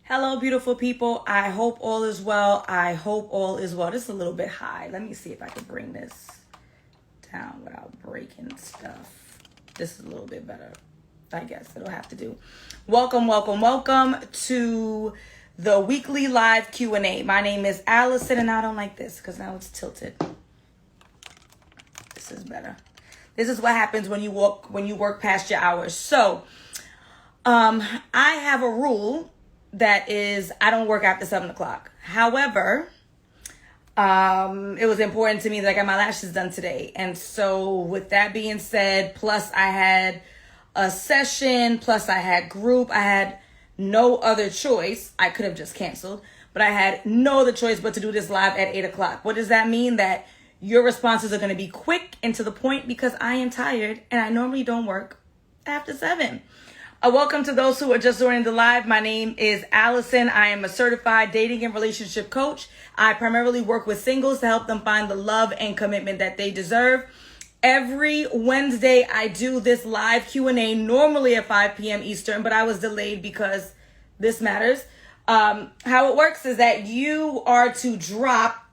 Hello, beautiful people. I hope all is well. I hope all is well. This is a little bit high. Let me see if I can bring this down without breaking stuff. This is a little bit better. I guess it'll have to do. Welcome to the weekly live Q&A. My name is Alison, and I don't like this because now it's tilted. This is better. This is what happens when you work past your hours. So, I have a rule that is, I don't work after 7 o'clock. However, it was important to me that I got my lashes done today. And so with that being said, plus I had a session, plus I had group, I had no other choice. I could have just canceled, but I had no other choice but to do this live at 8 o'clock. What does that mean? That your responses are going to be quick and to the point because I am tired and I normally don't work after 7. Welcome to those who are just joining the live. My name is Alison. I am a certified dating and relationship coach. I primarily work with singles to help them find the love and commitment that they deserve. Every Wednesday, I do this live Q&A, normally at 5 p.m. Eastern, but I was delayed because this matters. How it works is that you are to drop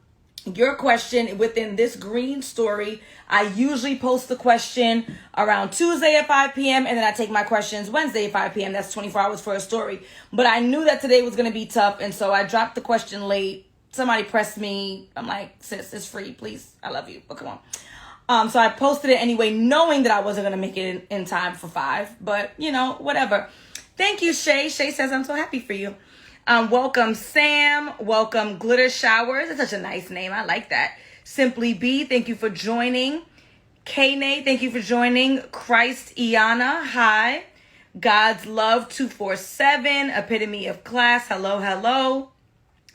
your question within this green story. I usually post the question around Tuesday at 5 p.m. and then I take my questions Wednesday at 5 p.m. That's 24 hours for a story. But I knew that today was going to be tough, and so I dropped the question late. Somebody pressed me. I'm like, sis, it's free. Please. I love you. But come on. So I posted it anyway, knowing that I wasn't going to make it in time for 5. But, whatever. Thank you, Shay. Shay says, I'm so happy for you. Welcome, Sam. Welcome, Glitter Showers. It's such a nice name. I like that. Simply B, thank you for joining. Kane, thank you for joining. Christ Iana, hi. God's Love 247, Epitome of Class, hello.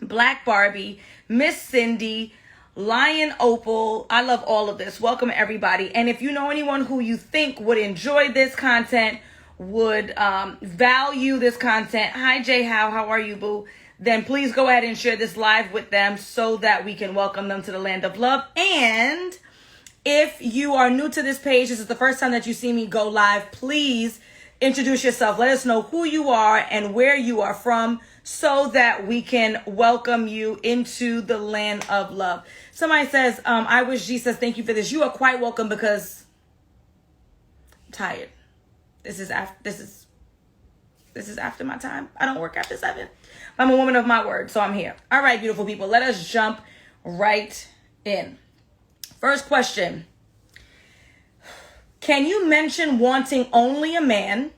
Black Barbie, Miss Cindy, Lion Opal. I love all of this. Welcome, everybody. And if you know anyone who you think would enjoy this content, would value this content, hi Jay, how are you, boo? Then please go ahead and share this live with them so that we can welcome them to the land of love. And if you are new to this page, this is the first time that you see me go live, please introduce yourself. Let us know who you are and where you are from so that we can welcome you into the land of love. Somebody says, I wish G says, thank you for this. You are quite welcome because I'm tired. This is after my time. I don't work after 7. I'm a woman of my word, so I'm here. All right, beautiful people, let us jump right in. First question. Can you mention wanting only a man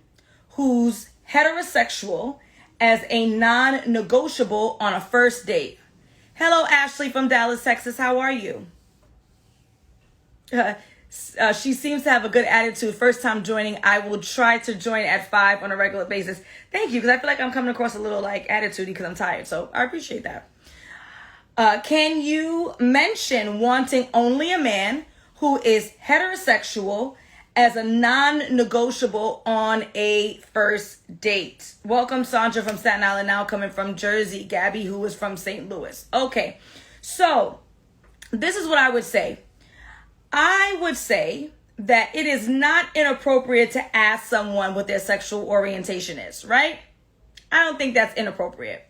who's heterosexual as a non-negotiable on a first date? Hello, Ashley from Dallas, Texas. How are you? She seems to have a good attitude. First time joining. I will try to join at 5 on a regular basis. Thank you, because I feel like I'm coming across a little like attitude because I'm tired. So I appreciate that. Can you mention wanting only a man who is heterosexual as a non-negotiable on a first date? Welcome, Sandra from Staten Island, now coming from Jersey. Gabby, who is from St. Louis. Okay, so this is what I would say. I would say that it is not inappropriate to ask someone what their sexual orientation is, right? I don't think that's inappropriate.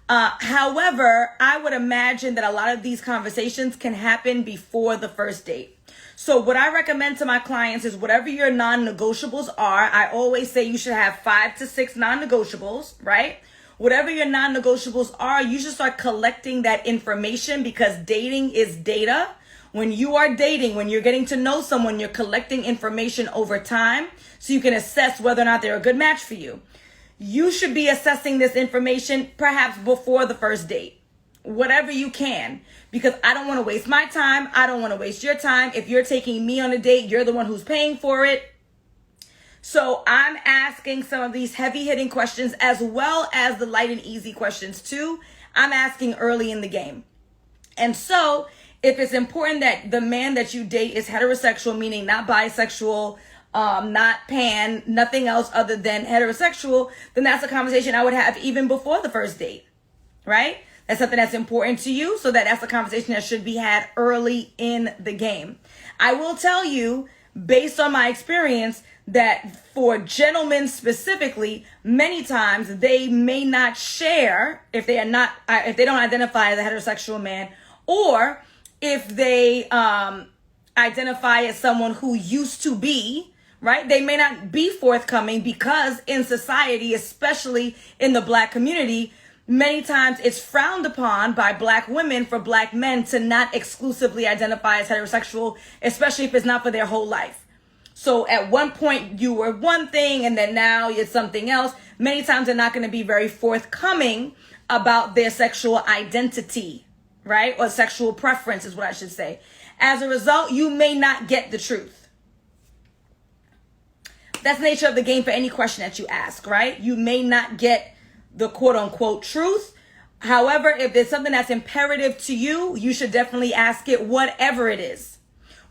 However, I would imagine that a lot of these conversations can happen before the first date. So what I recommend to my clients is whatever your non-negotiables are, I always say you should have 5 to 6 non-negotiables, right? Whatever your non-negotiables are, you should start collecting that information because dating is data. When you are dating, when you're getting to know someone, you're collecting information over time so you can assess whether or not they're a good match for you. You should be assessing this information perhaps before the first date, whatever you can, because I don't want to waste my time. I don't want to waste your time. If you're taking me on a date, you're the one who's paying for it. So I'm asking some of these heavy-hitting questions as well as the light and easy questions too. I'm asking early in the game. And so if it's important that the man that you date is heterosexual, meaning not bisexual, not pan, nothing else other than heterosexual, then that's a conversation I would have even before the first date, right? That's something that's important to you, so that's a conversation that should be had early in the game. I will tell you, based on my experience, that for gentlemen specifically, many times they may not share if they don't identify as a heterosexual man, or if they identify as someone who used to be, right? They may not be forthcoming because in society, especially in the Black community, many times it's frowned upon by Black women for Black men to not exclusively identify as heterosexual, especially if it's not for their whole life. So at one point you were one thing and then now you're something else. Many times they're not going to be very forthcoming about their sexual identity, right? Or sexual preference is what I should say. As a result, you may not get the truth. That's the nature of the game for any question that you ask, right? You may not get the quote unquote truth. However, if there's something that's imperative to you, you should definitely ask it, whatever it is.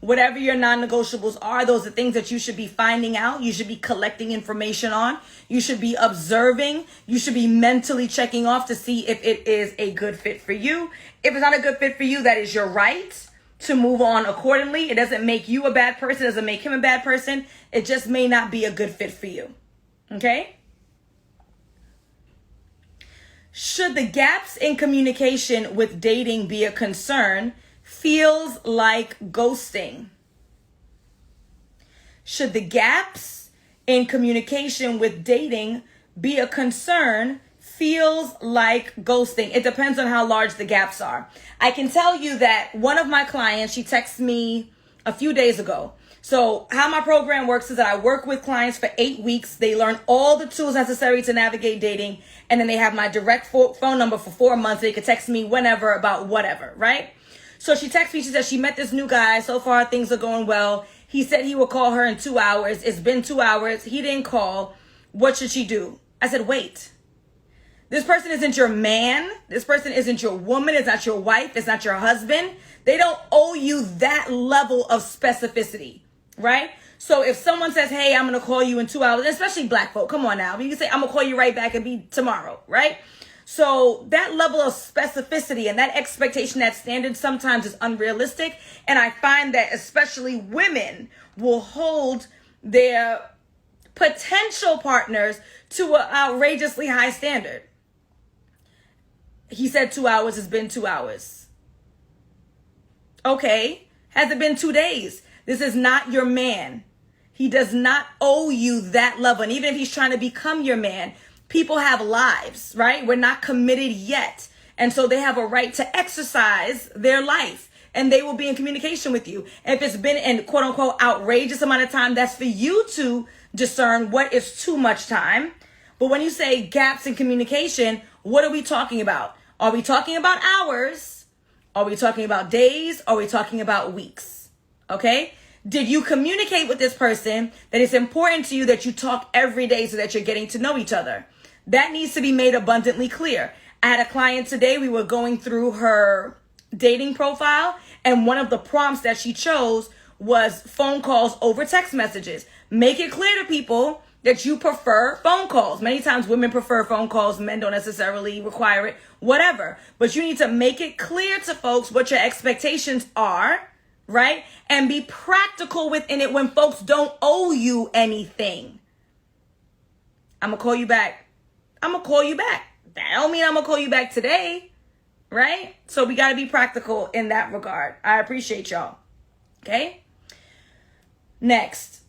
Whatever your non-negotiables are, those are things that you should be finding out. You should be collecting information on. You should be observing. You should be mentally checking off to see if it is a good fit for you. If it's not a good fit for you, that is your right to move on accordingly. It doesn't make you a bad person. It doesn't make him a bad person. It just may not be a good fit for you. Okay? Should the gaps in communication with dating be a concern? Feels like ghosting. Should the gaps in communication with dating be a concern? Feels like ghosting. It depends on how large the gaps are. I can tell you that one of my clients, she texted me a few days ago. So how my program works is that I work with clients for 8 weeks. They learn all the tools necessary to navigate dating. And then they have my direct phone number for 4 months. They could text me whenever about whatever, right? So she texted me. She said she met this new guy. So far, things are going well. He said he would call her in 2 hours. It's been 2 hours. He didn't call. What should she do? I said, wait. This person isn't your man. This person isn't your woman. It's not your wife. It's not your husband. They don't owe you that level of specificity. Right? So if someone says, hey, I'm going to call you in 2 hours, especially Black folk, come on now. You can say, I'm going to call you right back and be tomorrow, right? So that level of specificity and that expectation, that standard sometimes is unrealistic. And I find that especially women will hold their potential partners to an outrageously high standard. He said 2 hours, it's been 2 hours. Okay. Has it been 2 days? This is not your man. He does not owe you that level. And even if he's trying to become your man, people have lives, right? We're not committed yet. And so they have a right to exercise their life and they will be in communication with you. And if it's been an quote unquote outrageous amount of time, that's for you to discern what is too much time. But when you say gaps in communication, what are we talking about? Are we talking about hours? Are we talking about days? Are we talking about weeks? Okay? Did you communicate with this person that it's important to you that you talk every day so that you're getting to know each other? That needs to be made abundantly clear. I had a client today. We were going through her dating profile, and one of the prompts that she chose was phone calls over text messages. Make it clear to people that you prefer phone calls. Many times women prefer phone calls. Men don't necessarily require it, whatever. But you need to make it clear to folks what your expectations are, right? And be practical within it when folks don't owe you anything. I'm going to call you back. I'm going to call you back. That don't mean I'm going to call you back today, right? So we got to be practical in that regard. I appreciate y'all. Okay? Next.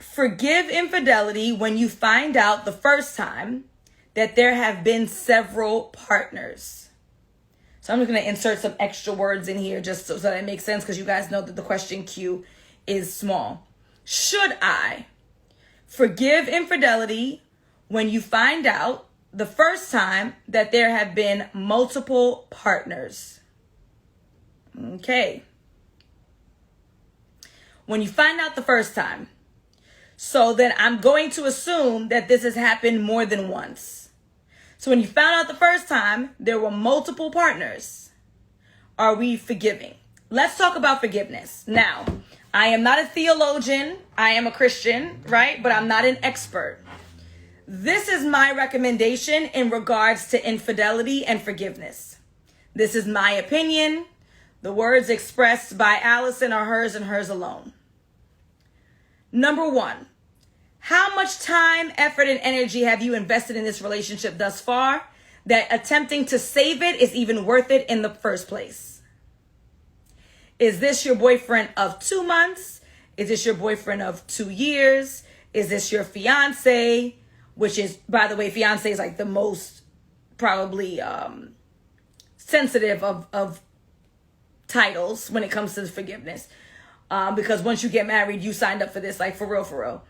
Forgive infidelity when you find out the first time that there have been several partners. So I'm just going to insert some extra words in here just so that it makes sense, because you guys know that the question queue is small. Should I forgive infidelity when you find out the first time that there have been multiple partners? Okay. When you find out the first time. So then I'm going to assume that this has happened more than once. So when you found out the first time there were multiple partners, are we forgiving? Let's talk about forgiveness. Now, I am not a theologian. I am a Christian, right? But I'm not an expert. This is my recommendation in regards to infidelity and forgiveness. This is my opinion. The words expressed by Alison are hers and hers alone. Number one, how much time, effort, and energy have you invested in this relationship thus far that attempting to save it is even worth it in the first place? Is this your boyfriend of 2 months? Is this your boyfriend of 2 years? Is this your fiance? Which is, by the way, fiance is like the most probably sensitive of titles when it comes to forgiveness. Because once you get married, you signed up for this, like for real, for real.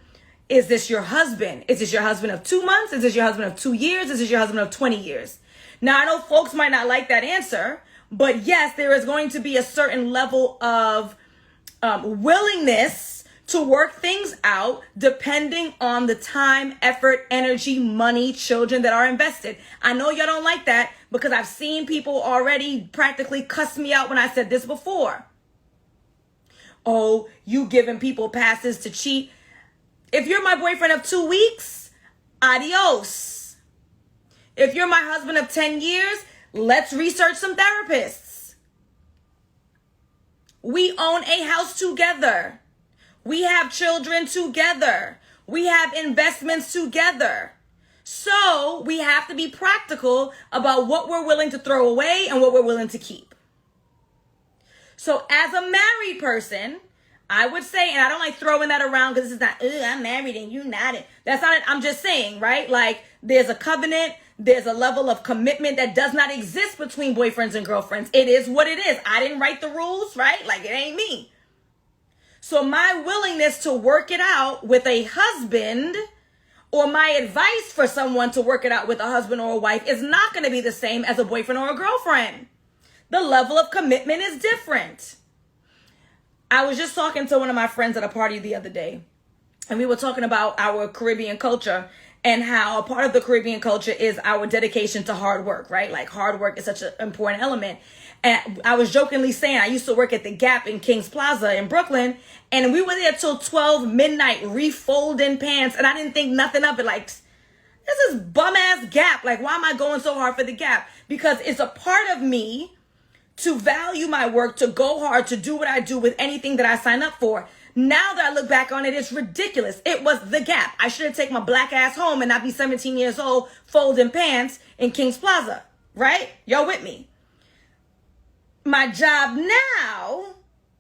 Is this your husband? Is this your husband of 2 months? Is this your husband of 2 years? Is this your husband of 20 years? Now, I know folks might not like that answer, but yes, there is going to be a certain level of willingness to work things out depending on the time, effort, energy, money, children that are invested. I know y'all don't like that because I've seen people already practically cuss me out when I said this before. Oh, you giving people passes to cheat. If you're my boyfriend of 2 weeks, adios. If you're my husband of 10 years, let's research some therapists. We own a house together. We have children together. We have investments together. So we have to be practical about what we're willing to throw away and what we're willing to keep. So as a married person, I would say, and I don't like throwing that around because this is not, I'm married and you not it. That's not it. I'm just saying, right? Like there's a covenant. There's a level of commitment that does not exist between boyfriends and girlfriends. It is what it is. I didn't write the rules, right? Like it ain't me. So my willingness to work it out with a husband or my advice for someone to work it out with a husband or a wife is not going to be the same as a boyfriend or a girlfriend. The level of commitment is different. I was just talking to one of my friends at a party the other day, and we were talking about our Caribbean culture and how a part of the Caribbean culture is our dedication to hard work, right? Like hard work is such an important element. And I was jokingly saying I used to work at the Gap in Kings Plaza in Brooklyn, and we were there till 12 midnight refolding pants, and I didn't think nothing of it. Like, this is bum ass Gap. Like, why am I going so hard for the Gap? Because it's a part of me to value my work, to go hard, to do what I do with anything that I sign up for. Now that I look back on it, it's ridiculous. It was the Gap. I should have taken my black ass home and not be 17 years old folding pants in Kings Plaza, right? Y'all with me? My job now,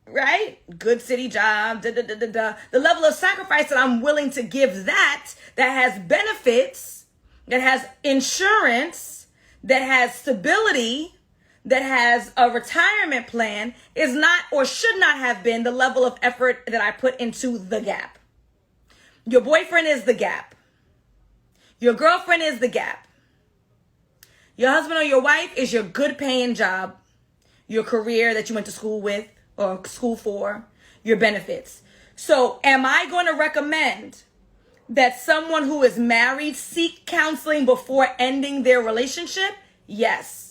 right? Good city job, the level of sacrifice that I'm willing to give that has benefits, that has insurance, that has stability, that has a retirement plan is not or should not have been the level of effort that I put into the Gap. Your boyfriend is the Gap. Your girlfriend is the Gap. Your husband or your wife is your good paying job, your career that you went to school with or school for, your benefits. So am I going to recommend that someone who is married seek counseling before ending their relationship? Yes.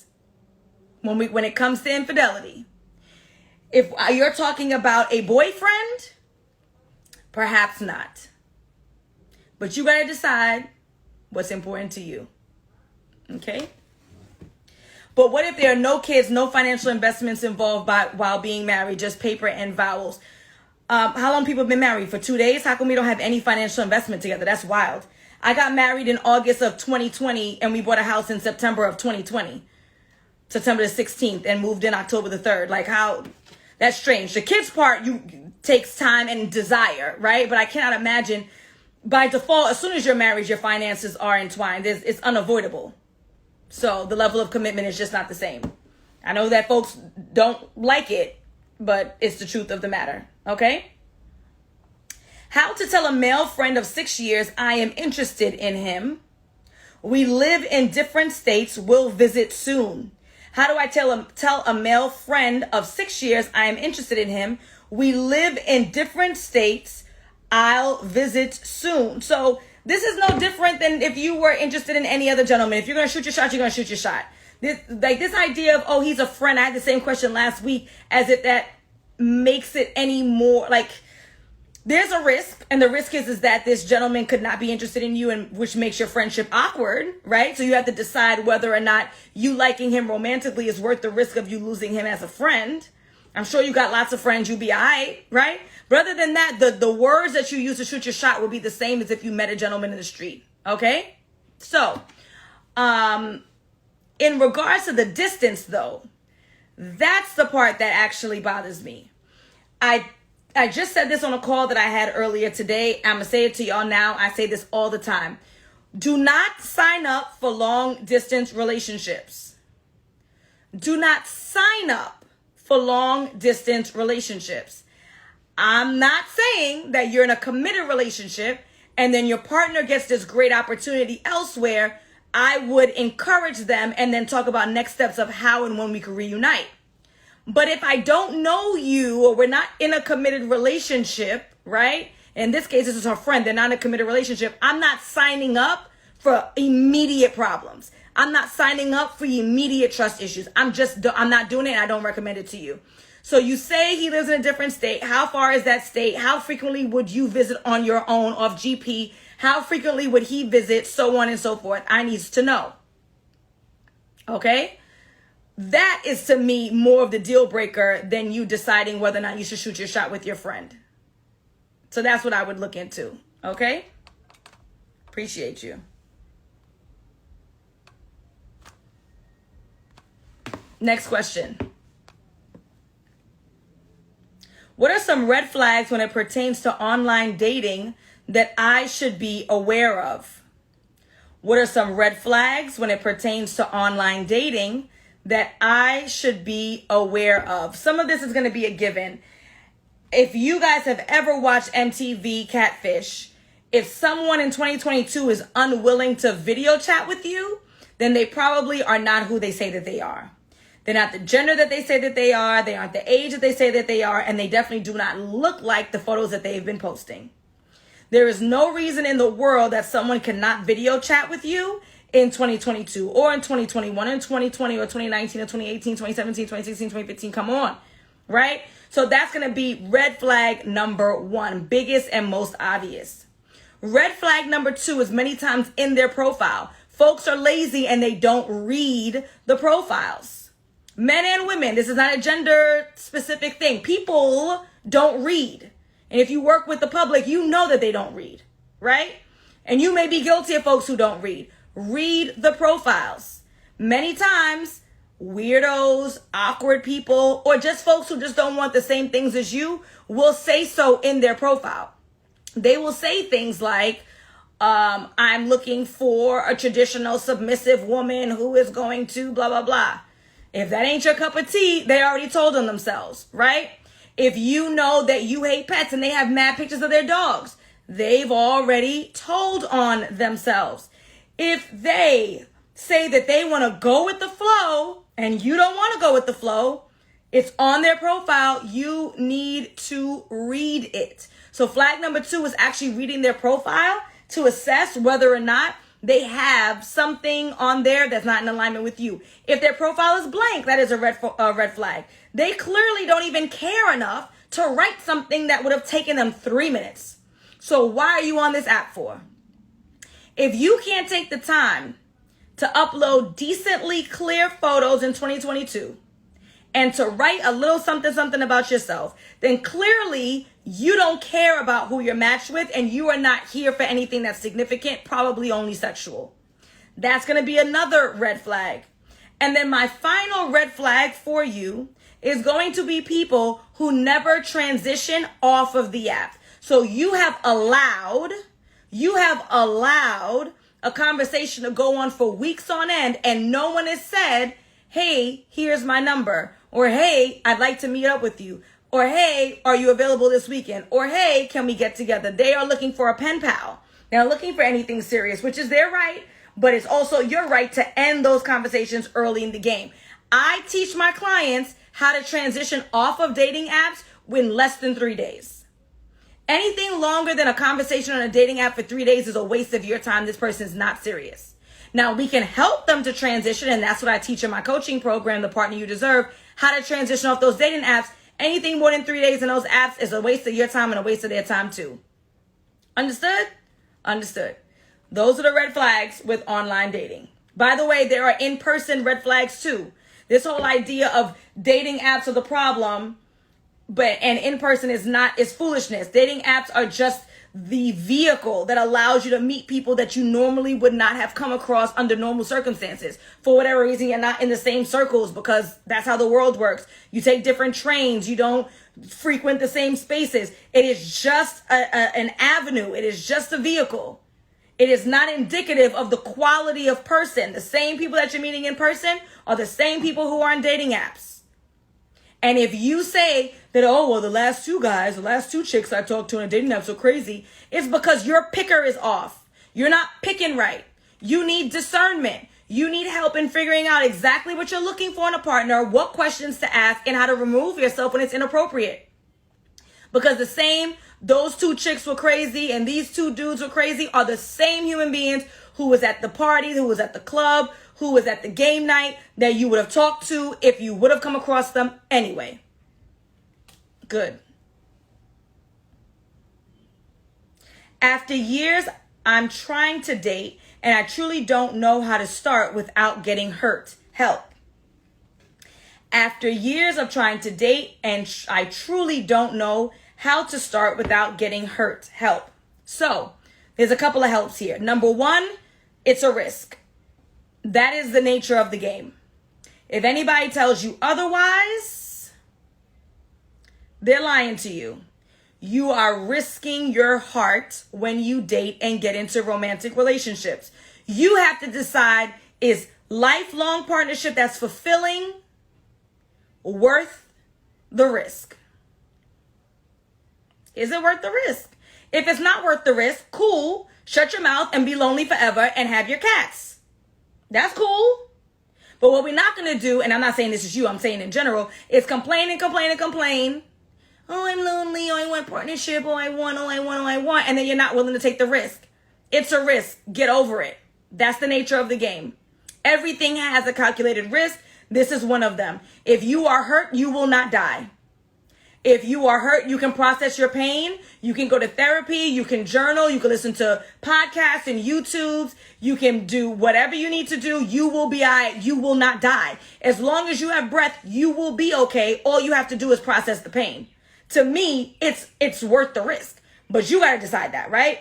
When it comes to infidelity. If you're talking about a boyfriend, perhaps not. But you got to decide what's important to you. Okay? But what if there are no kids, no financial investments involved while being married, just paper and vows? How long people have been married? For 2 days? How come we don't have any financial investment together? That's wild. I got married in August of 2020 and we bought a house in September of 2020. September the 16th and moved in October the 3rd. Like how, that's strange. The kids part takes time and desire, right? But I cannot imagine by default, as soon as you're married, your finances are entwined. It's unavoidable. So the level of commitment is just not the same. I know that folks don't like it, but it's the truth of the matter. Okay? How to tell a male friend of 6 years, I am interested in him. We live in different states. We'll visit soon. How do I tell a male friend of 6 years I am interested in him? We live in different states. I'll visit soon. So this is no different than if you were interested in any other gentleman. If you're going to shoot your shot, you're going to shoot your shot. This idea of, oh, he's a friend. I had the same question last week, as if that makes it any more like there's a risk. And the risk is that this gentleman could not be interested in you, and which makes your friendship awkward, right? So you have to decide whether or not you liking him romantically is worth the risk of you losing him as a friend. I'm sure you got lots of friends. You'll be all right? But other than that, the words that you use to shoot your shot will be the same as if you met a gentleman in the street. Okay? So, in regards to the distance, though, that's the part that actually bothers me. I just said this on a call that I had earlier today. I'm going to say it to y'all now. I say this all the time. Do not sign up for long distance relationships. Do not sign up for long distance relationships. I'm not saying that you're in a committed relationship and then your partner gets this great opportunity elsewhere. I would encourage them and then talk about next steps of how and when we can reunite. But if I don't know you or we're not in a committed relationship, right? In this case, this is her friend. They're not in a committed relationship. I'm not signing up for immediate problems. I'm not signing up for immediate trust issues. I'm not doing it and I don't recommend it to you. So you say he lives in a different state. How far is that state? How frequently would you visit on your own off GP? How frequently would he visit? So on and so forth. I need to know. Okay? That is to me more of the deal breaker than you deciding whether or not you should shoot your shot with your friend. So that's what I would look into. Okay? Appreciate you. Next question. What are some red flags when it pertains to online dating that I should be aware of? What are some red flags when it pertains to online dating that I should be aware of? Some of this is going to be a given. If you guys have ever watched MTV Catfish, if someone in 2022 is unwilling to video chat with you, then they probably are not who they say that they are. They're not the gender that they say that they are. They aren't the age that they say that they are. And they definitely do not look like the photos that they've been posting. There is no reason in the world that someone cannot video chat with you in 2022 or in 2021 or in 2020 or 2019 or 2018, 2017, 2016, 2015. Come on, right? So that's going to be red flag number one, biggest and most obvious. Red flag number two is many times in their profile. Folks are lazy and they don't read the profiles. Men and women, this is not a gender specific thing. People don't read. And if you work with the public, you know that they don't read, right? And you may be guilty of folks who don't read. Read the profiles. Many times, weirdos, awkward people, or just folks who just don't want the same things as you will say so in their profile. They will say things like, I'm looking for a traditional submissive woman who is going to blah, blah, blah. If that ain't your cup of tea, they already told on themselves, right? If you know that you hate pets and they have mad pictures of their dogs, they've already told on themselves. If they say that they want to go with the flow and you don't want to go with the flow, it's on their profile. You need to read it. So flag number two is actually reading their profile to assess whether or not they have something on there that's not in alignment with you. If their profile is blank, that is a red flag. They clearly don't even care enough to write something that would have taken them 3 minutes. So why are you on this app for? If you can't take the time to upload decently clear photos in 2022 and to write a little something about yourself, then clearly you don't care about who you're matched with and you are not here for anything that's significant, probably only sexual. That's going to be another red flag. And then my final red flag for you is going to be people who never transition off of the app. So you have allowed a conversation to go on for weeks on end and no one has said, hey, here's my number, or hey, I'd like to meet up with you, or hey, are you available this weekend, or hey, can we get together? They are looking for a pen pal. They're not looking for anything serious, which is their right, but it's also your right to end those conversations early in the game. I teach my clients how to transition off of dating apps in less than 3 days. Anything longer than a conversation on a dating app for 3 days is a waste of your time. This person is not serious. Now, we can help them to transition, and that's what I teach in my coaching program, The Partner You Deserve, how to transition off those dating apps. Anything more than 3 days in those apps is a waste of your time and a waste of their time too. Understood? Understood. Those are the red flags with online dating. By the way, there are in-person red flags too. This whole idea of dating apps are the problem, and in person is foolishness. Dating apps are just the vehicle that allows you to meet people that you normally would not have come across under normal circumstances. For whatever reason, you're not in the same circles because that's how the world works. You take different trains. You don't frequent the same spaces. It is just an avenue. It is just a vehicle. It is not indicative of the quality of person. The same people that you're meeting in person are the same people who are on dating apps. And if you say that, oh, well, the last two chicks I talked to on a dating app so crazy, it's because your picker is off. You're not picking right. You need discernment. You need help in figuring out exactly what you're looking for in a partner, what questions to ask, and how to remove yourself when it's inappropriate. Because those two chicks were crazy and these two dudes were crazy are the same human beings who was at the party, who was at the club, who was at the game night that you would have talked to if you would have come across them anyway. Good. After years, I'm trying to date and I truly don't know how to start without getting hurt. Help. After years of trying to date and I truly don't know how to start without getting hurt. Help. So, there's a couple of helps here. Number one, it's a risk. That is the nature of the game. If anybody tells you otherwise, they're lying to you. You are risking your heart when you date and get into romantic relationships. You have to decide, is lifelong partnership that's fulfilling worth the risk? Is it worth the risk? If it's not worth the risk, cool. Shut your mouth and be lonely forever and have your cats. That's cool. But what we're not going to do, and I'm not saying this is you, I'm saying in general, is complain and complain and complain. Oh, I'm lonely. Oh, I want partnership. Oh, I want. And then you're not willing to take the risk. It's a risk. Get over it. That's the nature of the game. Everything has a calculated risk. This is one of them. If you are hurt, you will not die. If you are hurt, you can process your pain. You can go to therapy. You can journal. You can listen to podcasts and YouTubes. You can do whatever you need to do. You will be all right. You will not die. As long as you have breath, you will be okay. All you have to do is process the pain. To me, it's worth the risk. But you got to decide that, right?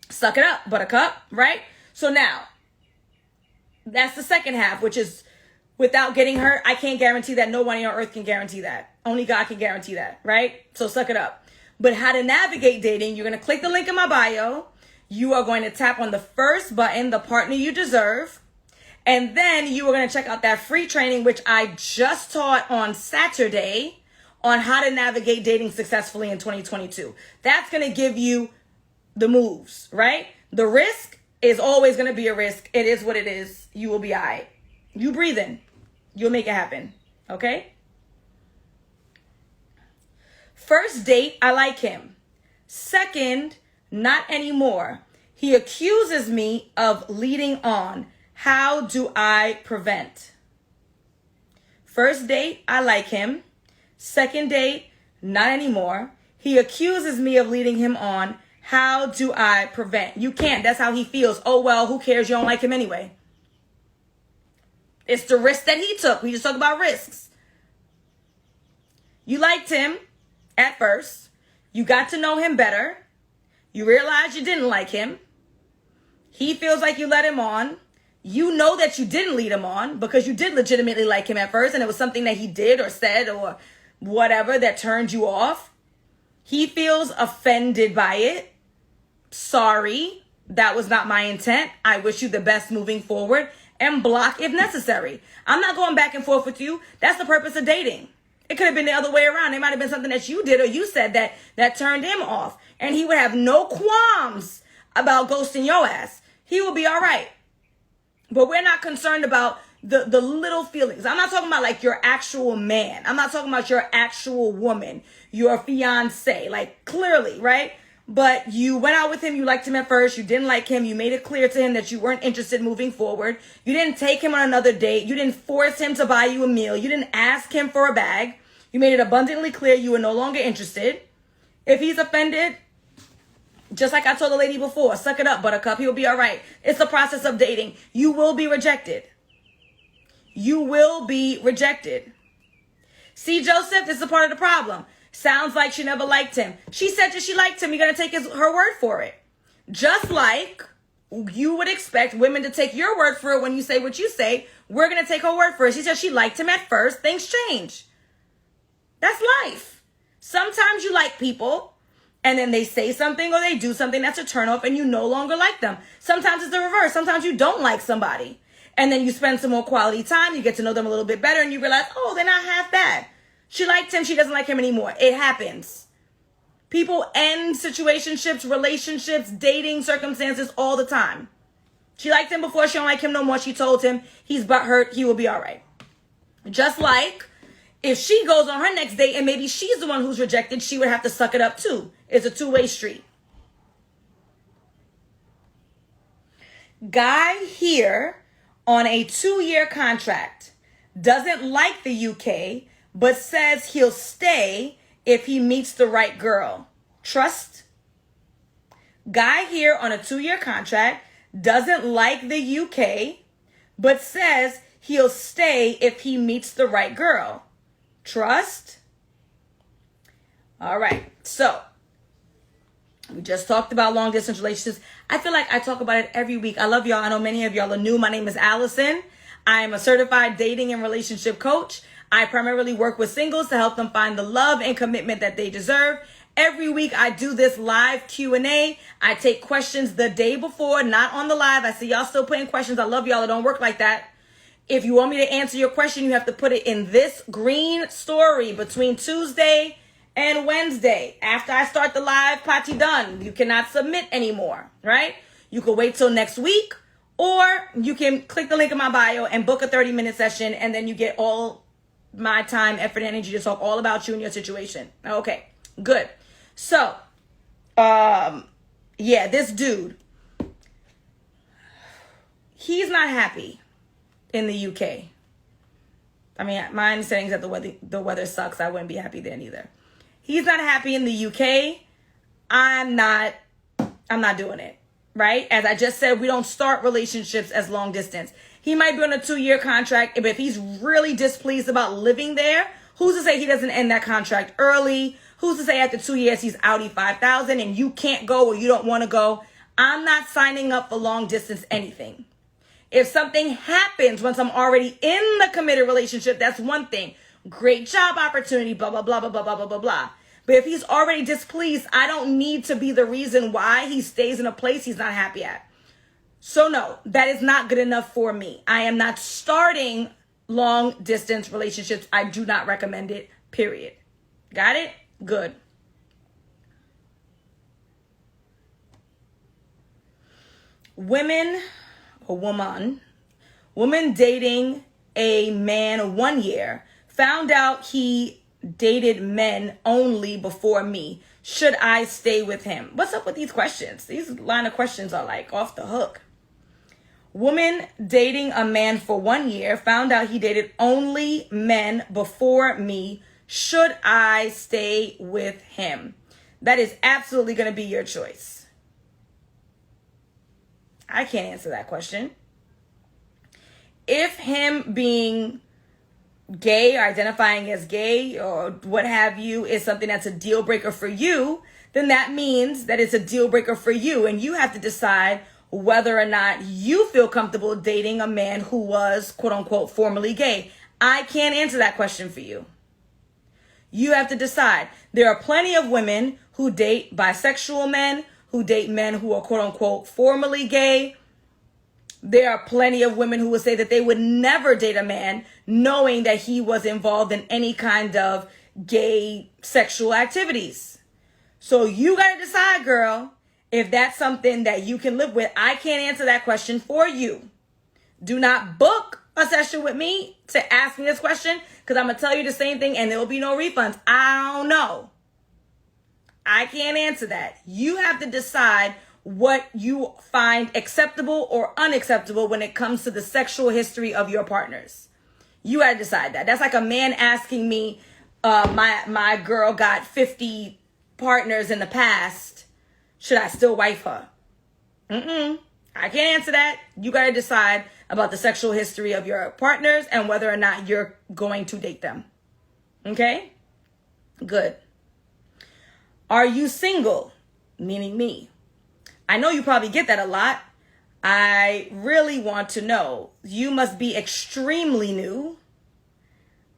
Suck it up, buttercup, right? So now, that's the second half, which is without getting hurt. I can't guarantee that. Nobody on earth can guarantee that. Only God can guarantee that, right? So suck it up. But how to navigate dating, you're going to click the link in my bio. You are going to tap on the first button, the partner you deserve. And then you are going to check out that free training, which I just taught on Saturday on how to navigate dating successfully in 2022. That's going to give you the moves, right? The risk is always going to be a risk. It is what it is. You will be all right. You breathe in. You'll make it happen. Okay? First date, I like him. Second, not anymore. He accuses me of leading on. How do I prevent? First date, I like him. Second date, not anymore. He accuses me of leading him on. How do I prevent? You can't. That's how he feels. Oh, well, who cares? You don't like him anyway. It's the risk that he took. We just talk about risks. You liked him at first. You got to know him better. You realized you didn't like him. He feels like you led him on. You know that you didn't lead him on because you did legitimately like him at first and it was something that he did or said or whatever that turned you off. He feels offended by it. Sorry, that was not my intent. I wish you the best moving forward, and block if necessary. I'm not going back and forth with you. That's the purpose of dating. It could have been the other way around. It might have been something that you did or you said that turned him off. And he would have no qualms about ghosting your ass. He will be all right. But we're not concerned about the little feelings. I'm not talking about like your actual man. I'm not talking about your actual woman, your fiance. Like clearly, right? But you went out with him. You liked him at first. You didn't like him. You made it clear to him that you weren't interested moving forward. You didn't take him on another date. You didn't force him to buy you a meal. You didn't ask him for a bag. You made it abundantly clear you were no longer interested. If he's offended, just like I told the lady before, suck it up, buttercup. He'll be all right. It's the process of dating. You will be rejected. you will be rejected. See, Joseph, this is a part of the problem. Sounds like she never liked him. She said that she liked him. You're going to take her word for it. Just like you would expect women to take your word for it when you say what you say, we're going to take her word for it. She said she liked him at first. Things change. That's life. Sometimes you like people and then they say something or they do something that's a turnoff and you no longer like them. Sometimes it's the reverse. Sometimes you don't like somebody and then you spend some more quality time. You get to know them a little bit better and you realize, oh, they're not half bad. She liked him. She doesn't like him anymore. It happens. People end situationships, relationships, dating circumstances all the time. She liked him before. She don't like him no more. She told him he's butthurt. He will be all right. Just like if she goes on her next date and maybe she's the one who's rejected, she would have to suck it up too. It's a two-way street. Guy here on a 2-year contract doesn't like the UK, but says he'll stay if he meets the right girl. Trust. Guy here on a 2-year contract doesn't like the UK, but says he'll stay if he meets the right girl. Trust. All right. So we just talked about long distance relationships. I feel like I talk about it every week. I love y'all. I know many of y'all are new. My name is Alison. I am a certified dating and relationship coach. I primarily work with singles to help them find the love and commitment that they deserve. Every week I do this live Q&A. I take questions the day before, not on the live. I see y'all still putting questions. I love y'all. It don't work like that. If you want me to answer your question, you have to put it in this green story between Tuesday and Wednesday. After I start the live, party done. You cannot submit anymore, right? You can wait till next week, or you can click the link in my bio and book a 30-minute session, and then you get all my time, effort, and energy to talk all about you and your situation. Okay, good. So, yeah, this dude, he's not happy in the UK. I mean, my understanding is that the weather sucks. I wouldn't be happy there either. He's not happy in the UK. I'm not doing it, right? As I just said, we don't start relationships as long distance. He might be on a 2-year contract, but if he's really displeased about living there, who's to say he doesn't end that contract early? Who's to say after 2 years he's outie 5,000 and you can't go or you don't want to go? I'm not signing up for long distance anything. If something happens once I'm already in the committed relationship, that's one thing. Great job opportunity, blah, blah, blah, blah, blah, blah, blah, blah, blah. But if he's already displeased, I don't need to be the reason why he stays in a place he's not happy at. So no, that is not good enough for me. I am not starting long distance relationships. I do not recommend it, period. Got it? Good. Woman dating a man 1 year, found out he dated men only before me. Should I stay with him? What's up with these questions? These line of questions are like off the hook. Woman dating a man for 1 year, found out he dated only men before me. Should I stay with him? That is absolutely going to be your choice. I can't answer that question. If him being gay or identifying as gay or what have you is something that's a deal breaker for you, then that means that it's a deal breaker for you. And you have to decide whether or not you feel comfortable dating a man who was, quote unquote, formerly gay. I can't answer that question for you. You have to decide. There are plenty of women who date bisexual men, who date men who are, quote unquote, formerly gay. There are plenty of women who would say that they would never date a man knowing that he was involved in any kind of gay sexual activities. So you got to decide, girl, if that's something that you can live with. I can't answer that question for you. Do not book a session with me to ask me this question, because I'm going to tell you the same thing and there will be no refunds. I don't know. I can't answer that. You have to decide what you find acceptable or unacceptable when it comes to the sexual history of your partners. You got to decide that. That's like a man asking me, my girl got 50 partners in the past. Should I still wife her? I I can't answer that. You got to decide about the sexual history of your partners and whether or not you're going to date them. Okay? Good. Are you single? Meaning me. I know you probably get that a lot. I really want to know. You must be extremely new.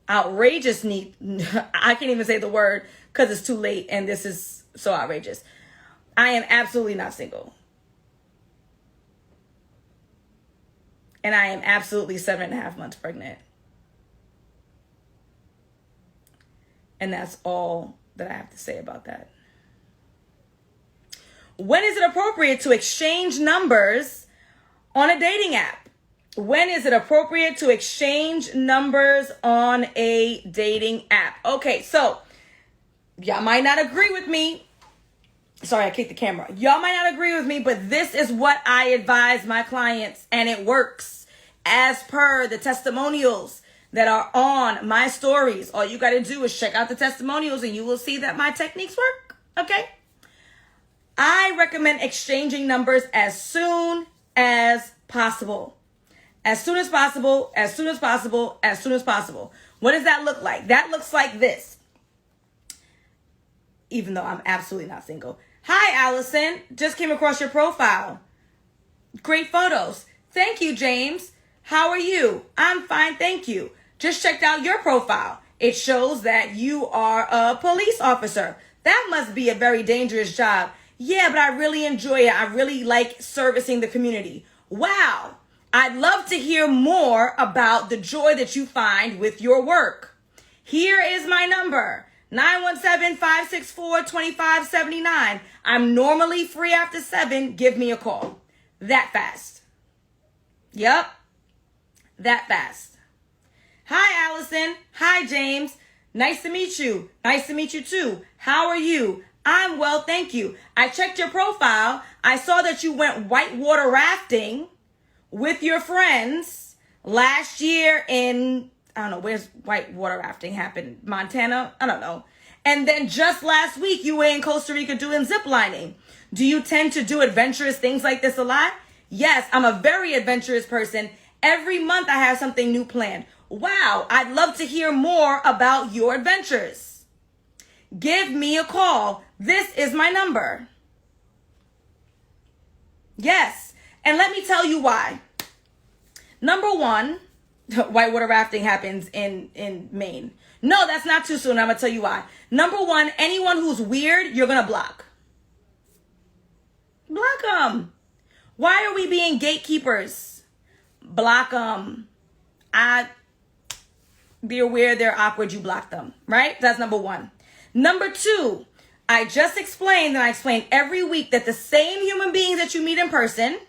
Outrageous neat. I can't even say the word because it's too late and this is so outrageous. I am absolutely not single. And I am absolutely 7.5 months pregnant. And that's all that I have to say about that. When is it appropriate to exchange numbers on a dating app? When is it appropriate to exchange numbers on a dating app? Okay, so y'all might not agree with me. Sorry, I kicked the camera. Y'all might not agree with me, but this is what I advise my clients, and it works as per the testimonials that are on my stories. All you got to do is check out the testimonials and you will see that my techniques work. Okay? I recommend exchanging numbers as soon as possible. As soon as possible, as soon as possible, as soon as possible. What does that look like? That looks like this. Even though I'm absolutely not single. Hi, Alison. Just came across your profile. Great photos. Thank you, James. How are you? I'm fine, thank you. Just checked out your profile. It shows that you are a police officer. That must be a very dangerous job. Yeah, but I really enjoy it. I really like servicing the community. Wow. I'd love to hear more about the joy that you find with your work. Here is my number, 917-564-2579. I'm normally free after 7. Give me a call. That fast. Yep. That fast. Hi, Alison. Hi, James. Nice to meet you. Nice to meet you too. How are you? I'm well, thank you. I checked your profile. I saw that you went whitewater rafting with your friends last year in, I don't know, where's whitewater rafting happened? Montana? I don't know. And then just last week, you were in Costa Rica doing zip lining. Do you tend to do adventurous things like this a lot? Yes, I'm a very adventurous person. Every month I have something new planned. Wow, I'd love to hear more about your adventures. Give me a call. This is my number. Yes, and let me tell you why. Number one, whitewater rafting happens in Maine. No, that's not too soon. I'm going to tell you why. Number one, anyone who's weird, you're going to block. Block them. Why are we being gatekeepers? Block them. They're weird, they're awkward, you block them, right? That's number one. Number two, I just explained, and I explain every week, that the same human beings that you meet in person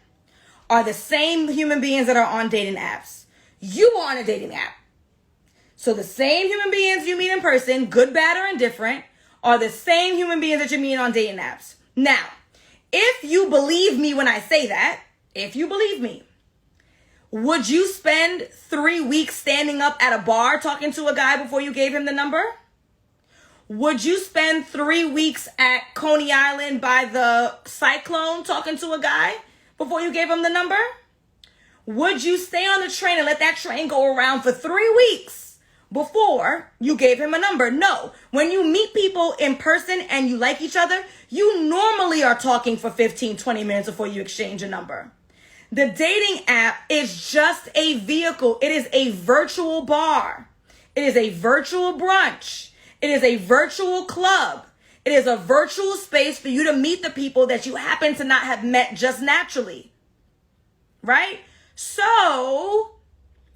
are the same human beings that are on dating apps. You are on a dating app. So the same human beings you meet in person, good, bad, or indifferent, are the same human beings that you meet on dating apps. Now, if you believe me when I say that, if you believe me, would you spend 3 weeks standing up at a bar talking to a guy before you gave him the number? Would you spend 3 weeks at Coney Island by the cyclone talking to a guy before you gave him the number? Would you stay on the train and let that train go around for 3 weeks before you gave him a number? No. When you meet people in person and you like each other, you normally are talking for 15, 20 minutes before you exchange a number. The dating app is just a vehicle. It is a virtual bar. It is a virtual brunch. It is a virtual club. It is a virtual space for you to meet the people that you happen to not have met just naturally. Right? So,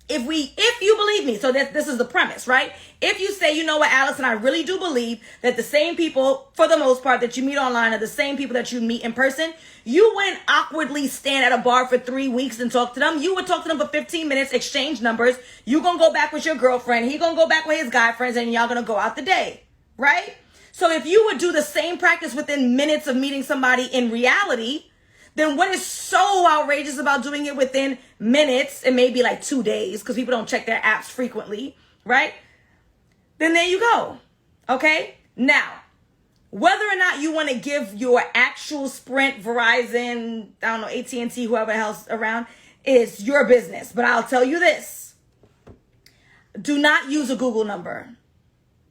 if you believe me, so this is the premise, right? If you say, you know what, Alison, I really do believe that the same people, for the most part, that you meet online are the same people that you meet in person, you wouldn't awkwardly stand at a bar for 3 weeks and talk to them. You would talk to them for 15 minutes, exchange numbers. You gonna go back with your girlfriend. He gonna go back with his guy friends, and y'all gonna go out the day, right? So if you would do the same practice within minutes of meeting somebody in reality, then what is so outrageous about doing it within minutes and maybe like 2 days, because people don't check their apps frequently, right? Then there you go. Okay? Now, Whether or not you want to give your actual Sprint, Verizon, I don't know, AT&T, whoever else around, is your business. But I'll tell you this. Do not use a Google number.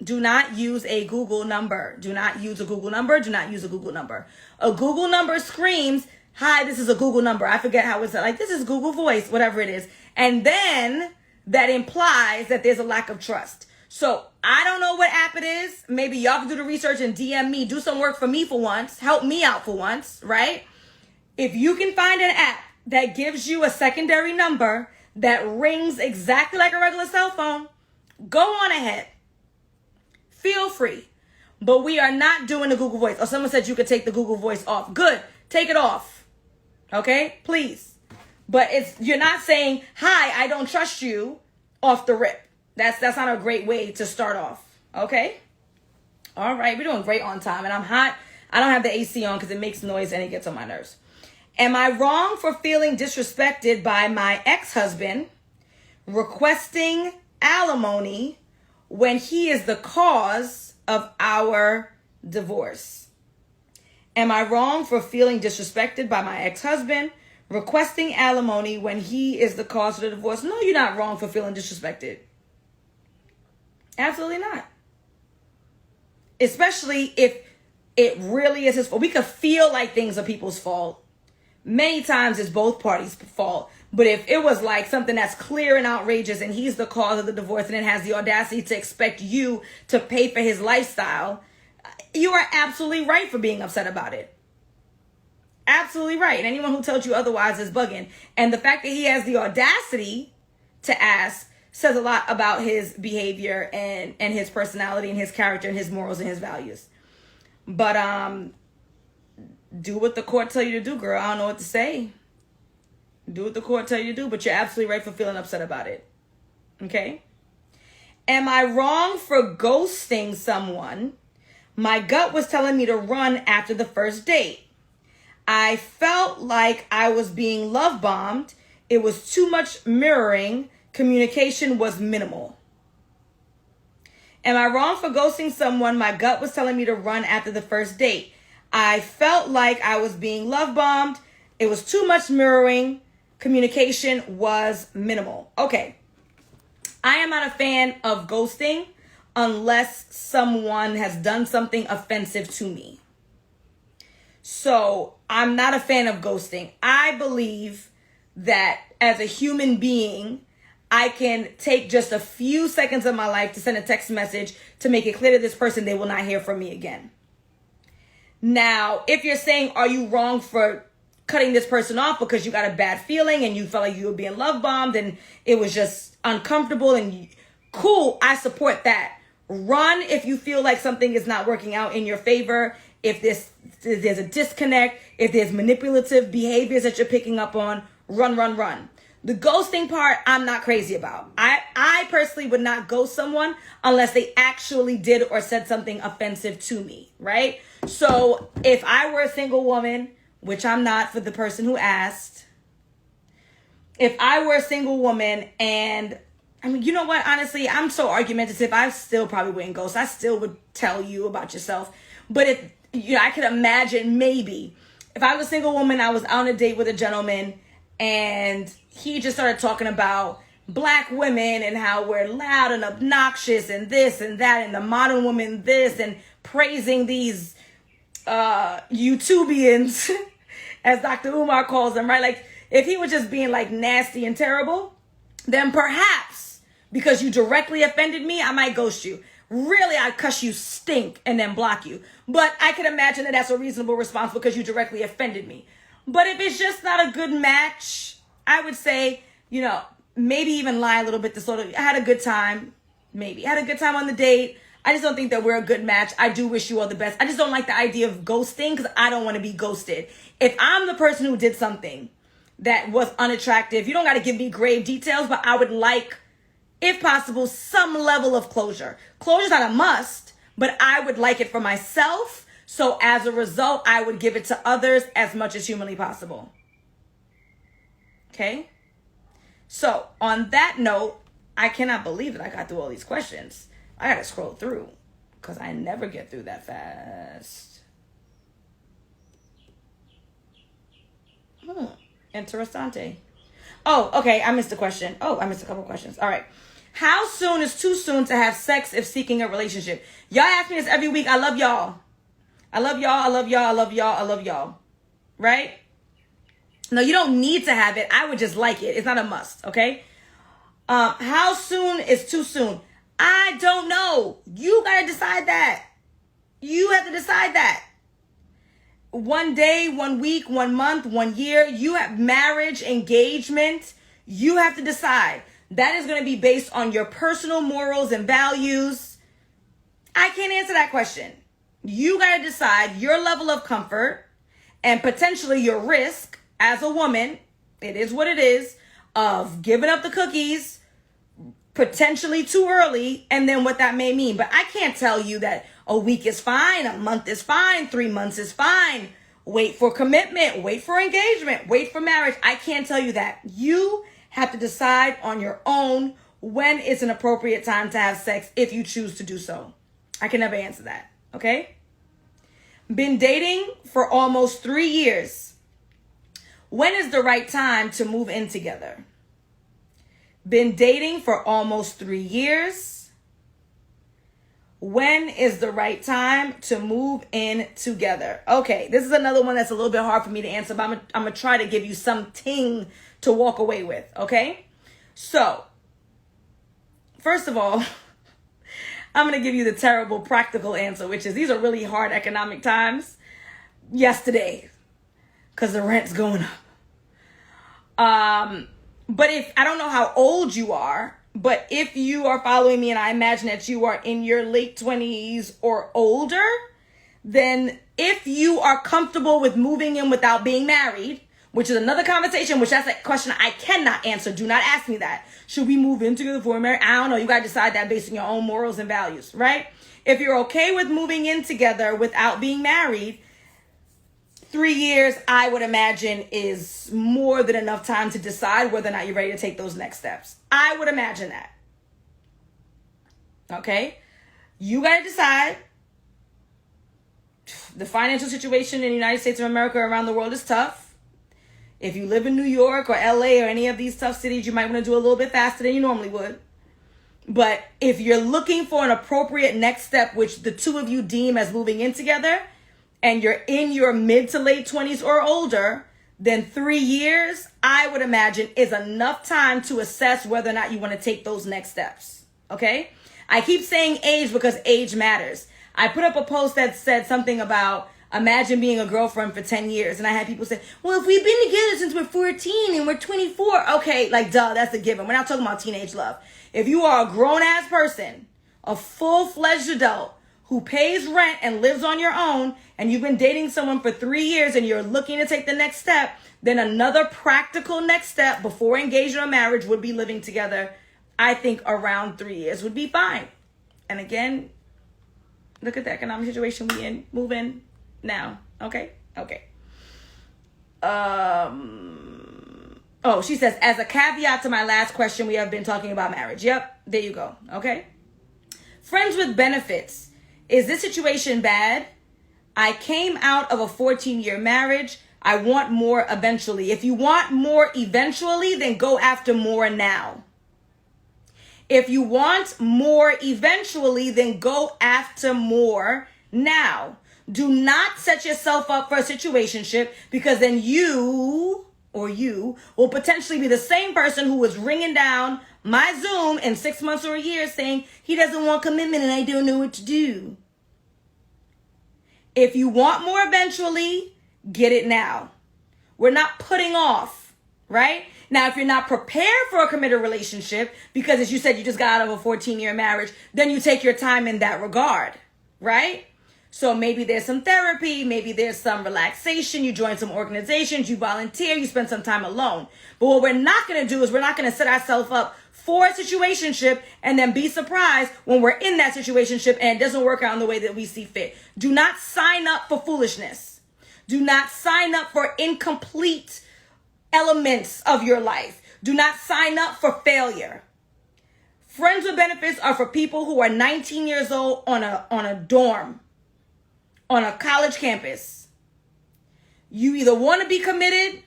Do not use a Google number. Do not use a Google number. Do not use a Google number. A Google number screams, hi, this is a Google number. I forget how it's like, this is Google Voice, whatever it is. And then that implies that there's a lack of trust. So I don't know what app it is. Maybe y'all can do the research and DM me. Do some work for me for once. Help me out for once, right? If you can find an app that gives you a secondary number that rings exactly like a regular cell phone, go on ahead. Feel free. But we are not doing the Google Voice. Or someone said you could take the Google Voice off. Good. Take it off. Okay? Please. But you're not saying, hi, I don't trust you off the rip. That's not a great way to start off. Okay? All right. We're doing great on time. And I'm hot. I don't have the AC on because it makes noise and it gets on my nerves. Am I wrong for feeling disrespected by my ex-husband requesting alimony when he is the cause of our divorce? Am I wrong for feeling disrespected by my ex-husband requesting alimony when he is the cause of the divorce? No, you're not wrong for feeling disrespected. Absolutely not. Especially if it really is his fault. We could feel like things are people's fault. Many times it's both parties' fault. But if it was like something that's clear and outrageous and he's the cause of the divorce and it has the audacity to expect you to pay for his lifestyle, you are absolutely right for being upset about it. Absolutely right. And anyone who tells you otherwise is bugging. And the fact that he has the audacity to ask says a lot about his behavior and his personality and his character and his morals and his values. But do what the court tell you to do, girl. I don't know what to say. Do what the court tell you to do, but you're absolutely right for feeling upset about it. Okay? Am I wrong for ghosting someone? My gut was telling me to run after the first date. I felt like I was being love bombed. It was too much mirroring. Communication was minimal. Am I wrong for ghosting someone? My gut was telling me to run after the first date. I felt like I was being love bombed. It was too much mirroring. Communication was minimal. Okay. I am not a fan of ghosting unless someone has done something offensive to me. So I'm not a fan of ghosting. I believe that as a human being, I can take just a few seconds of my life to send a text message to make it clear to this person they will not hear from me again. Now, if you're saying, are you wrong for cutting this person off because you got a bad feeling and you felt like you were being love bombed and it was just uncomfortable and cool, I support that. Run if you feel like something is not working out in your favor. If there's a disconnect, if there's manipulative behaviors that you're picking up on, run. The ghosting part, I'm not crazy about. I personally would not ghost someone unless they actually did or said something offensive to me, right? So if I were a single woman, which I'm not for the person who asked, if I were a single woman and, I mean, you know what? Honestly, I'm so argumentative. I still probably wouldn't ghost. I still would tell you about yourself. But if, you know, I could imagine maybe if I was a single woman, I was on a date with a gentleman and he just started talking about black women and how we're loud and obnoxious and this and that and the modern woman this and praising these YouTubians, as Dr. Umar calls them, right? Like if he was just being like nasty and terrible, then perhaps because you directly offended me, I might ghost you. Really, I'd cuss you stink and then block you. But I can imagine that that's a reasonable response because you directly offended me. But if it's just not a good match, I would say, you know, maybe even lie a little bit to sort of, I had a good time. Maybe. I had a good time on the date. I just don't think that we're a good match. I do wish you all the best. I just don't like the idea of ghosting because I don't want to be ghosted. If I'm the person who did something that was unattractive, you don't got to give me grave details, but I would like, if possible, some level of closure. Closure's not a must, but I would like it for myself. So as a result, I would give it to others as much as humanly possible. Okay? So on that note, I cannot believe that I got through all these questions. I got to scroll through. because I never get through that fast. Interessante. Oh, okay. I missed a question. Oh, I missed a couple questions. All right. How soon is too soon to have sex if seeking a relationship? Y'all ask me this every week. I love y'all. I love y'all. I love y'all. I love y'all. I love y'all. Right? No, you don't need to have it. I would just like it. It's not a must. Okay? How soon is too soon? I don't know. You got to decide that. You have to decide that. 1 day, 1 week, 1 month, 1 year. You have marriage, engagement. You have to decide. That is going to be based on your personal morals and values. I can't answer that question. You got to decide your level of comfort and potentially your risk as a woman. It is what it is, of giving up the cookies potentially too early, and then what that may mean. But I can't tell you that a week is fine, a month is fine, 3 months is fine. Wait for commitment, wait for engagement, wait for marriage. I can't tell you that. You have to decide on your own when it's an appropriate time to have sex if you choose to do so. I can never answer that, okay? Been dating for almost 3 years. When is the right time to move in together? Been dating for almost 3 years. When is the right time to move in together? Okay, this is another one that's a little bit hard for me to answer, but I'm going to try to give you something to walk away with, okay? So, first of all, I'm going to give you the terrible practical answer, which is these are really hard economic times. Yesterday, because the rent's going up. But if, I don't know how old you are, but if you are following me and I imagine that you are in your late 20s or older, then if you are comfortable with moving in without being married, which is another conversation, which that's a question I cannot answer. Do not ask me that. Should we move in together before we're married? I don't know. You got to decide that based on your own morals and values, right? If you're okay with moving in together without being married, 3 years, I would imagine, is more than enough time to decide whether or not you're ready to take those next steps. I would imagine that. Okay? You got to decide. The financial situation in the United States of America or around the world is tough. If you live in New York or LA or any of these tough cities, you might want to do a little bit faster than you normally would. But if you're looking for an appropriate next step, which the two of you deem as moving in together, and you're in your mid to late 20s or older, then 3 years, I would imagine, is enough time to assess whether or not you want to take those next steps. Okay? I keep saying age because age matters. I put up a post that said something about imagine being a girlfriend for 10 years. And I had people say, well, if we've been together since we're 14 and we're 24, okay, like, duh, that's a given. We're not talking about teenage love. If you are a grown-ass person, a full-fledged adult, who pays rent and lives on your own, and you've been dating someone for 3 years and you're looking to take the next step, then another practical next step before engagement or marriage would be living together. I think around 3 years would be fine. And again, look at the economic situation we in. Move in now. Okay? Okay. Oh, she says, as a caveat to my last question, we have been talking about marriage. Yep, there you go. Okay? Friends with benefits. Is this situation bad? I came out of a 14-year marriage. I want more eventually. If you want more eventually, then go after more now. If you want more eventually, then go after more now. Do not set yourself up for a situationship, because then you will potentially be the same person who was ringing down my Zoom in 6 months or a year saying he doesn't want commitment and I don't know what to do. If you want more eventually, get it now. We're not putting off, right? Now, if you're not prepared for a committed relationship, because as you said, you just got out of a 14-year marriage, then you take your time in that regard, right? So maybe there's some therapy, maybe there's some relaxation, you join some organizations, you volunteer, you spend some time alone. But what we're not going to do is we're not going to set ourselves up for a situationship and then be surprised when we're in that situationship and it doesn't work out in the way that we see fit. Do not sign up for foolishness. Do not sign up for incomplete elements of your life. Do not sign up for failure. Friends with benefits are for people who are 19 years old on a dorm, on a college campus. You either want to be committed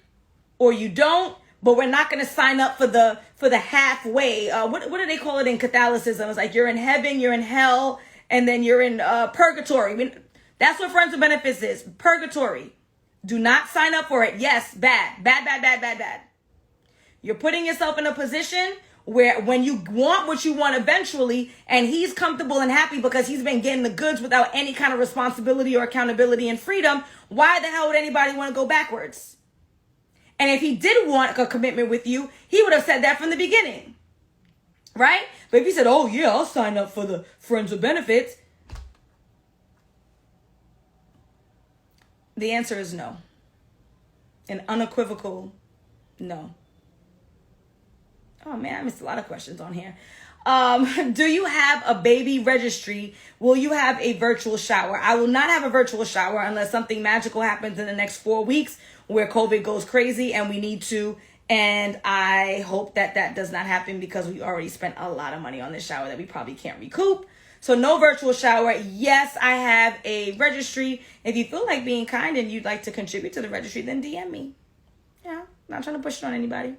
or you don't, but we're not going to sign up for the halfway. What do they call it in Catholicism? It's like you're in heaven, you're in hell, and then you're in purgatory. I mean, that's what friends with benefits is. Purgatory. Do not sign up for it. Yes, bad. You're putting yourself in a position where when you want what you want eventually, and he's comfortable and happy because he's been getting the goods without any kind of responsibility or accountability and freedom, why the hell would anybody want to go backwards? And if he did want a commitment with you, he would have said that from the beginning, right? But if he said, oh yeah, I'll sign up for the friends with benefits, the answer is no. An unequivocal no. Oh man, I missed a lot of questions on here. Do you have a baby registry? Will you have a virtual shower? I will not have a virtual shower unless something magical happens in the next 4 weeks where COVID goes crazy and we need to. And I hope that does not happen because we already spent a lot of money on this shower that we probably can't recoup. So no virtual shower. Yes, I have a registry. If you feel like being kind and you'd like to contribute to the registry, then DM me. Yeah, I'm not trying to push it on anybody.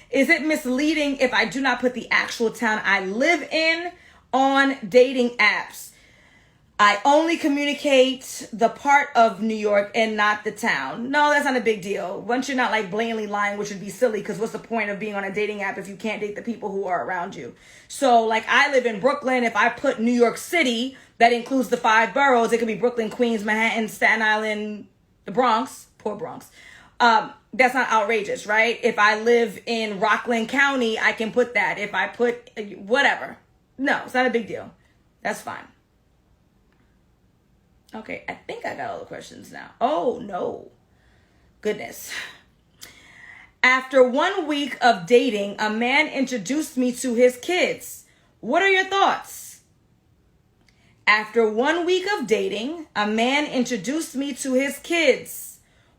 Is it misleading if I do not put the actual town I live in on dating apps? I only communicate the part of New York and not the town. No, that's not a big deal. Once you're not like blatantly lying, which would be silly, because what's the point of being on a dating app if you can't date the people who are around you? So like I live in Brooklyn. If I put New York City, that includes the 5 boroughs. It could be Brooklyn, Queens, Manhattan, Staten Island, the Bronx. Poor Bronx. That's not outrageous, right? If I live in Rockland County, I can put that. If I put whatever. No, it's not a big deal. That's fine. Okay, I think I got all the questions now. Oh, no. Goodness. After 1 week of dating, a man introduced me to his kids. What are your thoughts? After 1 week of dating, a man introduced me to his kids.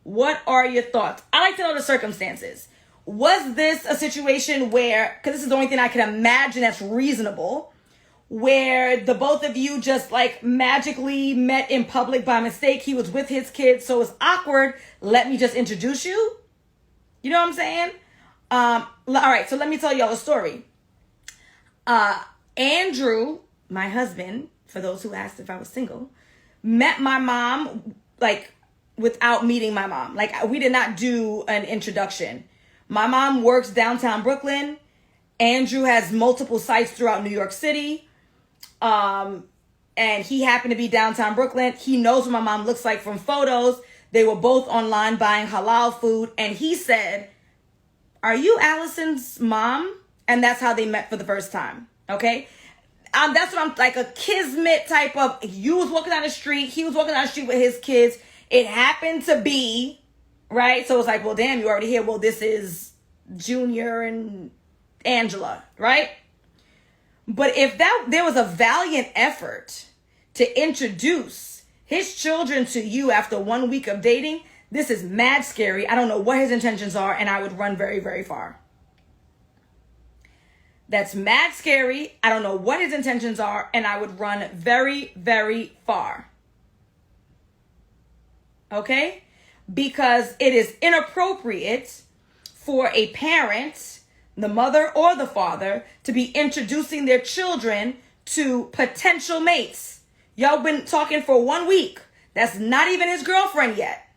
What are your thoughts? I like to know the circumstances. Was this a situation where, because this is the only thing I can imagine that's reasonable, where the both of you just like magically met in public by mistake? He was with his kids, so it's awkward. Let me just introduce you. You know what I'm saying? All right, so let me tell y'all a story. Andrew, my husband, for those who asked if I was single, met my mom like without meeting my mom. Like we did not do an introduction. My mom works downtown Brooklyn. Andrew has multiple sites throughout New York City. And he happened to be downtown Brooklyn. He knows what my mom looks like from photos. They were both online buying halal food. And he said, "Are you Alison's mom?" And that's how they met for the first time. Okay. That's what I'm like, a kismet type of, you was walking down the street. He was walking down the street with his kids. It happened to be, right? So it's like, well, damn, you already here. Well, this is Junior and Angela, right? But if there was a valiant effort to introduce his children to you after 1 week of dating, this is mad scary. I don't know what his intentions are, and I would run very, very far. That's mad scary. I don't know what his intentions are, and I would run very, very far. Okay? Because it is inappropriate for a parent, the mother or the father, to be introducing their children to potential mates. Y'all been talking for 1 week. That's not even his girlfriend yet.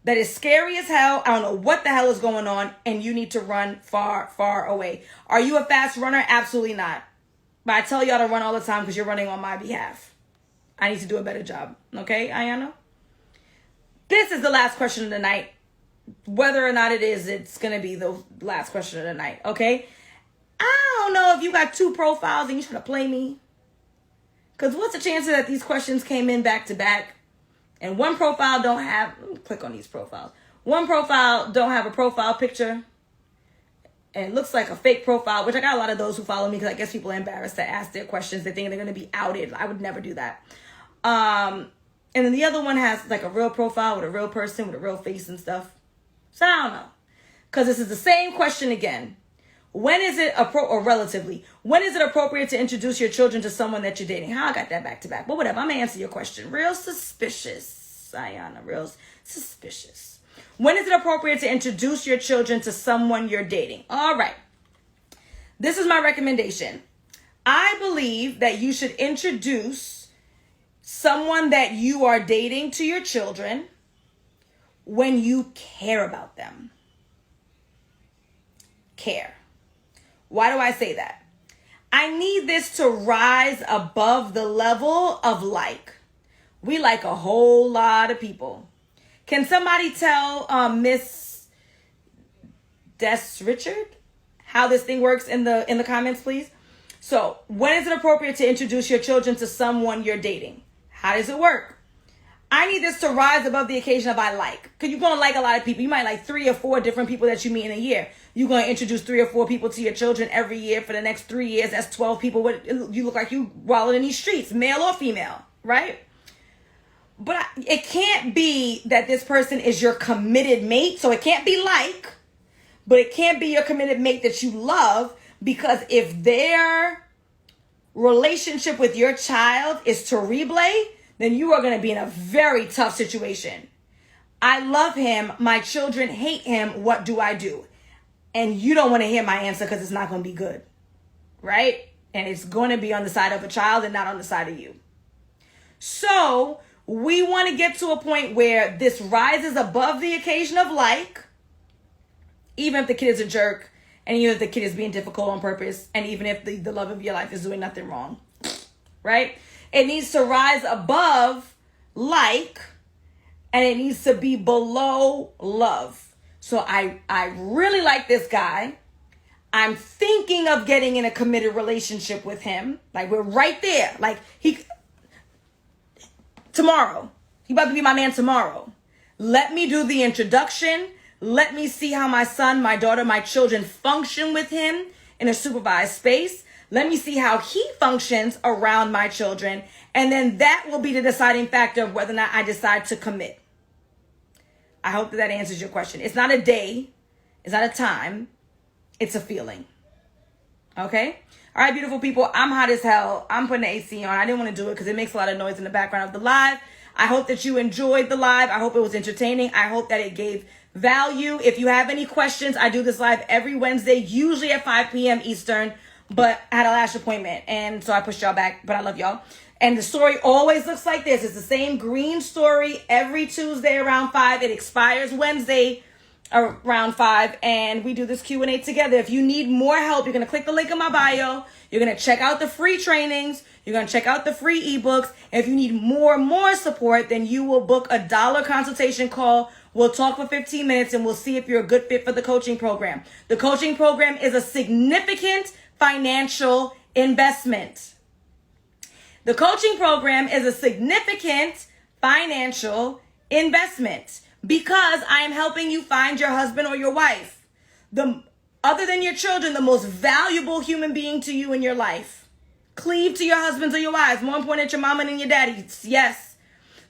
That is scary as hell. I don't know what the hell is going on, and you need to run far, far away. Are you a fast runner? Absolutely not. But I tell y'all to run all the time because you're running on my behalf. I need to do a better job. Okay, Ayana? This is the last question of the night. Whether or not it is, it's going to be the last question of the night, okay? I don't know if you got 2 profiles and you're trying to play me. Because what's the chances that these questions came in back to back and one profile don't have, let me click on these profiles. One profile don't have a profile picture and it looks like a fake profile, which I got a lot of those who follow me because I guess people are embarrassed to ask their questions. They think they're going to be outed. I would never do that. And then the other one has like a real profile with a real person with a real face and stuff. So I don't know. Because this is the same question again. when is it when is it appropriate to introduce your children to someone that you're dating? How I got that back to back, but whatever. I'm gonna answer your question. Real suspicious, Ayana. Real suspicious. When is it appropriate to introduce your children to someone you're dating? All right. This is my recommendation. I believe that you should introduce someone that you are dating to your children when you care about them. Care. Why do I say that? I need this to rise above the level of like. We like a whole lot of people. Can somebody tell Miss Des Richard how this thing works in the comments, please? So, when is it appropriate to introduce your children to someone you're dating? How does it work? I need this to rise above the occasion of I like. Because you're going to like a lot of people. You might like 3 or 4 different people that you meet in a year. You're going to introduce 3 or 4 people to your children every year for the next 3 years. That's 12 people. You look like you wallowed in these streets, male or female, right? But it can't be that this person is your committed mate. So it can't be like, but it can't be your committed mate that you love, because if their relationship with your child is terrible, then you are going to be in a very tough situation. I love him. My children hate him. What do I do? And you don't want to hear my answer because it's not going to be good, right? And it's going to be on the side of a child and not on the side of you. So we want to get to a point where this rises above the occasion of like, even if the kid is a jerk, and even if the kid is being difficult on purpose, and even if the love of your life is doing nothing wrong, right? It needs to rise above like, and it needs to be below love. So I really like this guy. I'm thinking of getting in a committed relationship with him. Like, we're right there. Like, tomorrow. He about to be my man tomorrow. Let me do the introduction. Let me see how my son, my daughter, my children function with him in a supervised space. Let me see how he functions around my children. And then that will be the deciding factor of whether or not I decide to commit. I hope that answers your question. It's not a day. It's not a time. It's a feeling. Okay? All right, beautiful people. I'm hot as hell. I'm putting the AC on. I didn't want to do it because it makes a lot of noise in the background of the live. I hope that you enjoyed the live. I hope it was entertaining. I hope that it gave value. If you have any questions, I do this live every Wednesday, usually at 5 p.m. Eastern, but I had a lash appointment, and so I pushed y'all back, but I love y'all. And the story always looks like this. It's the same green story every Tuesday around 5. It expires Wednesday around 5, and we do this Q&A together. If you need more help, you're going to click the link in my bio. You're going to check out the free trainings. You're going to check out the free ebooks. If you need more support, then you will book a $1 consultation call. We'll talk for 15 minutes, and we'll see if you're a good fit for the coaching program. The coaching program is a significant financial investment. The coaching program is a significant financial investment because I am helping you find your husband or your wife. Other than your children, the most valuable human being to you in your life. Cleave to your husbands or your wives. More important than your mama and your daddy. Yes.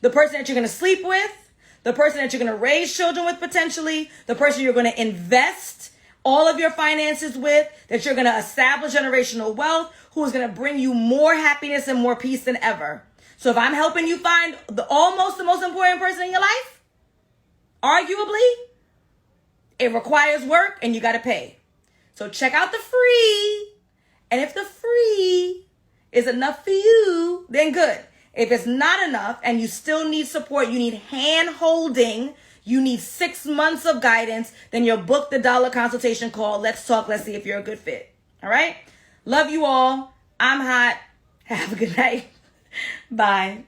The person that you're going to sleep with. The person that you're going to raise children with potentially. The person you're going to invest all of your finances with. That you're going to establish generational wealth. Who is going to bring you more happiness and more peace than ever. So if I'm helping you find almost the most important person in your life, arguably, it requires work and you got to pay. So check out the free. And if the free is enough for you, then good. If it's not enough and you still need support, you need hand holding, you need 6 months of guidance, then you'll book the $1 consultation call. Let's talk. Let's see if you're a good fit. All right. Love you all. I'm hot. Have a good night. Bye.